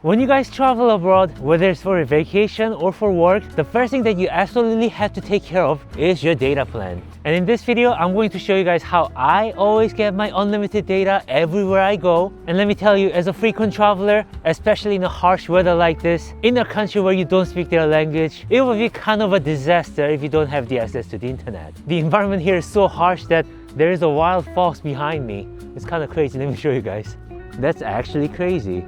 When you guys travel abroad, whether it's for a vacation or for work, the first thing that you absolutely have to take care of is your data plan. And in this video, I'm going to show you guys how I always get my unlimited data everywhere I go. And let me tell you, as a frequent traveler, especially in a harsh weather like this, in a country where you don't speak their language, it will be kind of a disaster if you don't have the access to the internet. The environment here is so harsh that there is a wild fox behind me. It's kind of crazy. Let me show you guys. That's actually crazy.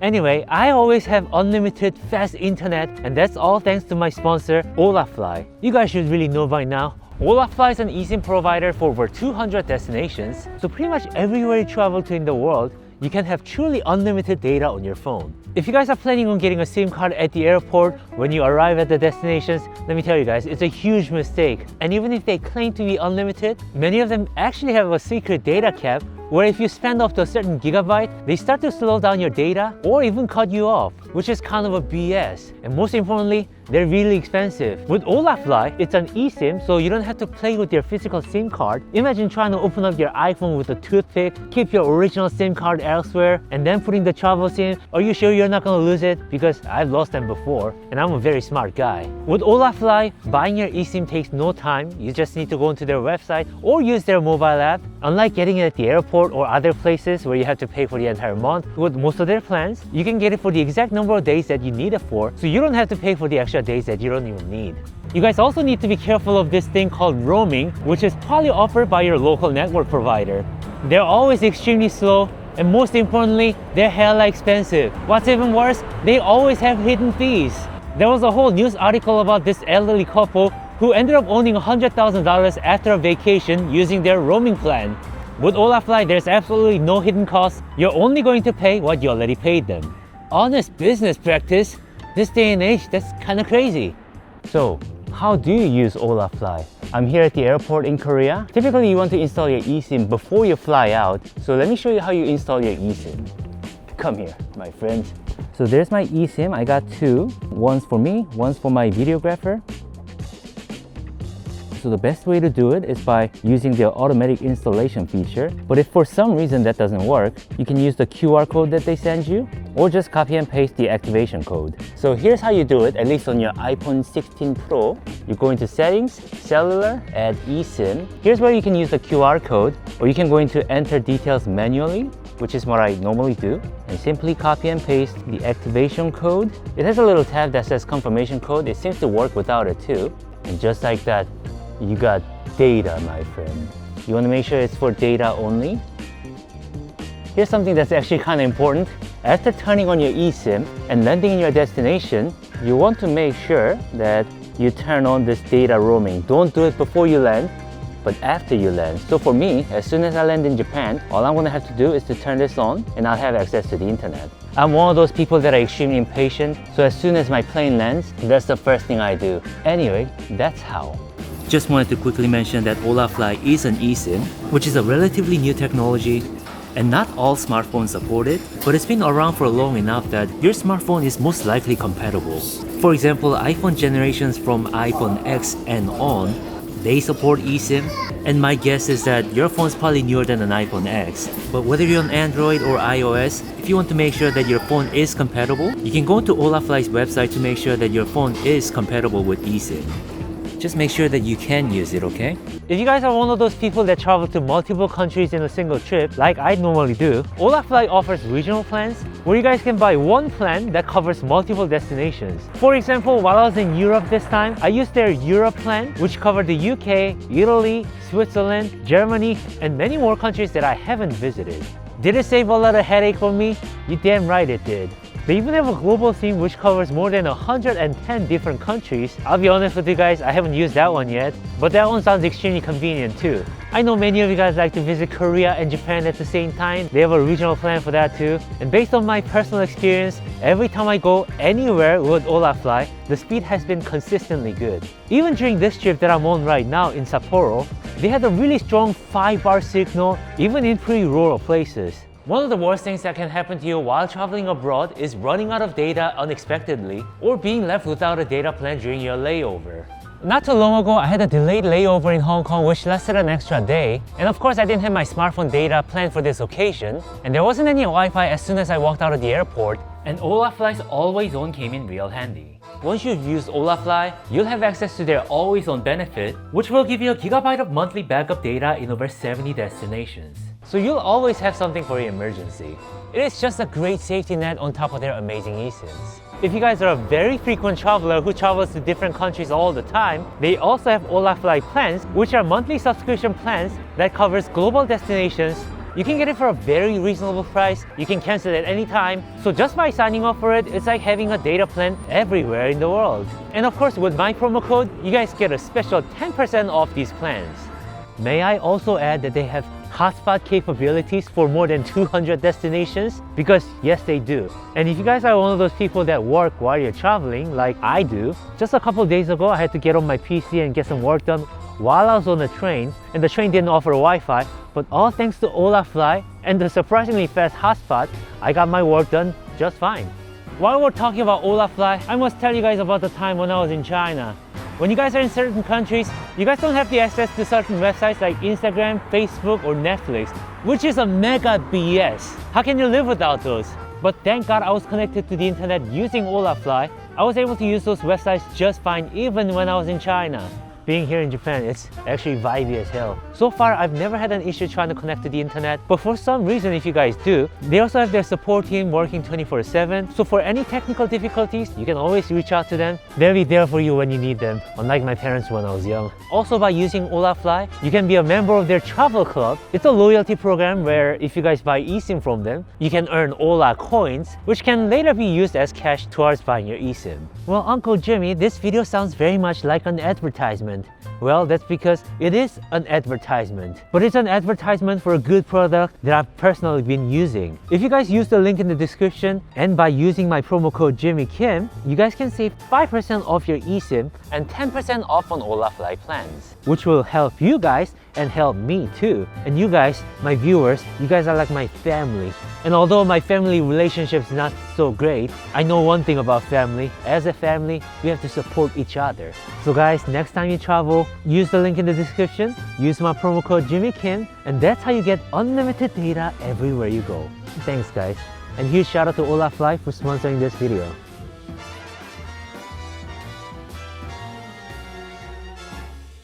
Anyway, I always have unlimited fast internet, and that's all thanks to my sponsor, Holafly. You guys should really know by now, Holafly is an eSIM provider for over 200 destinations, so pretty much everywhere you travel to in the world, you can have truly unlimited data on your phone. If you guys are planning on getting a SIM card at the airport when you arrive at the destinations, let me tell you guys, it's a huge mistake. And even if they claim to be unlimited, many of them actually have a secret data cap where if you spend up to a certain gigabyte, they start to slow down your data or even cut you off, which is kind of a BS. And most importantly, they're really expensive. With Holafly, it's an eSIM, so you don't have to play with your physical SIM card. Imagine trying to open up your iPhone with a toothpick, keep your original SIM card elsewhere, and then putting the travel SIM. Are you sure you're not gonna lose it? Because I've lost them before, and I'm a very smart guy. With Holafly, buying your eSIM takes no time. You just need to go into their website or use their mobile app. Unlike getting it at the airport or other places where you have to pay for the entire month, with most of their plans, you can get it for the exact number of days that you need it for, so you don't have to pay for the extra days that you don't even need. You guys also need to be careful of this thing called roaming, which is probably offered by your local network provider. They're always extremely slow, and most importantly, they're hella expensive. What's even worse, they always have hidden fees. There was a whole news article about this elderly couple who ended up owning $100,000 after a vacation using their roaming plan. With Holafly, there's absolutely no hidden costs. You're only going to pay what you already paid them. Honest business practice. This day and age, that's kind of crazy. So, how do you use Holafly? I'm here at the airport in Korea. Typically, you want to install your eSIM before you fly out. So let me show you how you install your eSIM. Come here, my friends. So there's my eSIM. I got two. One's for me, one's for my videographer. So the best way to do it is by using the automatic installation feature. But if for some reason that doesn't work, you can use the QR code that they send you, or just copy and paste the activation code. So here's how you do it, at least on your iPhone 16 Pro. You go into Settings, Cellular, add eSIM. Here's where you can use the QR code, or you can go into Enter Details manually, which is what I normally do, and simply copy and paste the activation code. It has a little tab that says confirmation code. It seems to work without it too. And just like that, you got data, my friend. You want to make sure it's for data only. Here's something that's actually kind of important. After turning on your eSIM and landing in your destination, you want to make sure that you turn on this data roaming. Don't do it before you land, but after you land. So for me, as soon as I land in Japan, all I'm gonna have to do is to turn this on and I'll have access to the internet. I'm one of those people that are extremely impatient, so as soon as my plane lands, that's the first thing I do. Anyway, that's how. Just wanted to quickly mention that Holafly is an eSIM, which is a relatively new technology, and not all smartphones support it, but it's been around for long enough that your smartphone is most likely compatible. For example, iPhone generations from iPhone X and on, they support eSIM, and my guess is that your phone's probably newer than an iPhone X. But whether you're on Android or iOS, if you want to make sure that your phone is compatible, you can go to Holafly's website to make sure that your phone is compatible with eSIM. Just make sure that you can use it, okay? If you guys are one of those people that travel to multiple countries in a single trip, like I normally do, Holafly offers regional plans where you guys can buy one plan that covers multiple destinations. For example, while I was in Europe this time, I used their Europe plan, which covered the UK, Italy, Switzerland, Germany, and many more countries that I haven't visited. Did it save a lot of headache for me? You damn right it did. They even have a global theme which covers more than 110 different countries. I'll be honest with you guys, I haven't used that one yet, but that one sounds extremely convenient too. I know many of you guys like to visit Korea and Japan at the same time. They have a regional plan for that too. And based on my personal experience, every time I go anywhere with Holafly, the speed has been consistently good. Even during this trip that I'm on right now in Sapporo, they had a really strong 5-bar signal even in pretty rural places. One of the worst things that can happen to you while traveling abroad is running out of data unexpectedly or being left without a data plan during your layover. Not too long ago, I had a delayed layover in Hong Kong which lasted an extra day. And of course, I didn't have my smartphone data planned for this occasion. And there wasn't any Wi-Fi as soon as I walked out of the airport. And Holafly's Always On came in real handy. Once you've used Holafly, you'll have access to their Always On benefit, which will give you a gigabyte of monthly backup data in over 70 destinations. So you'll always have something for your emergency. It is just a great safety net on top of their amazing eSIMs. If you guys are a very frequent traveler who travels to different countries all the time, they also have Holafly plans, which are monthly subscription plans that covers global destinations. You can get it for a very reasonable price. You can cancel at any time. So just by signing up for it, it's like having a data plan everywhere in the world. And of course, with my promo code, you guys get a special 10% off these plans. May I also add that they have hotspot capabilities for more than 200 destinations? Because yes, they do. And if you guys are one of those people that work while you're traveling, like I do, just a couple days ago, I had to get on my PC and get some work done while I was on the train, and the train didn't offer Wi-Fi, but all thanks to Holafly and the surprisingly fast hotspot, I got my work done just fine. While we're talking about Holafly, I must tell you guys about the time when I was in China. When you guys are in certain countries, you guys don't have the access to certain websites like Instagram, Facebook, or Netflix, which is a mega BS. How can you live without those? But thank God I was connected to the internet using Holafly. I was able to use those websites just fine even when I was in China. Being here in Japan, it's actually vibey as hell. So far, I've never had an issue trying to connect to the internet, but for some reason, if you guys do, they also have their support team working 24/7. So for any technical difficulties, you can always reach out to them. They'll be there for you when you need them, unlike my parents when I was young. Also, by using Holafly, you can be a member of their travel club. It's a loyalty program where if you guys buy eSIM from them, you can earn Hola coins, which can later be used as cash towards buying your eSIM. Well, Uncle Jimmy, this video sounds very much like an advertisement. Well, that's because it is an advertisement. But it's an advertisement for a good product that I've personally been using. If you guys use the link in the description, and by using my promo code JimmyKim, you guys can save 5% off your eSIM and 10% off on Holafly plans, which will help you guys and help me too. And you guys, my viewers, you guys are like my family. And although my family relationship's not so great, I know one thing about family. As a family, we have to support each other. So guys, next time you travel, use the link in the description, use my promo code JimmyKim, and that's how you get unlimited data everywhere you go. Thanks guys. And huge shout out to Holafly for sponsoring this video.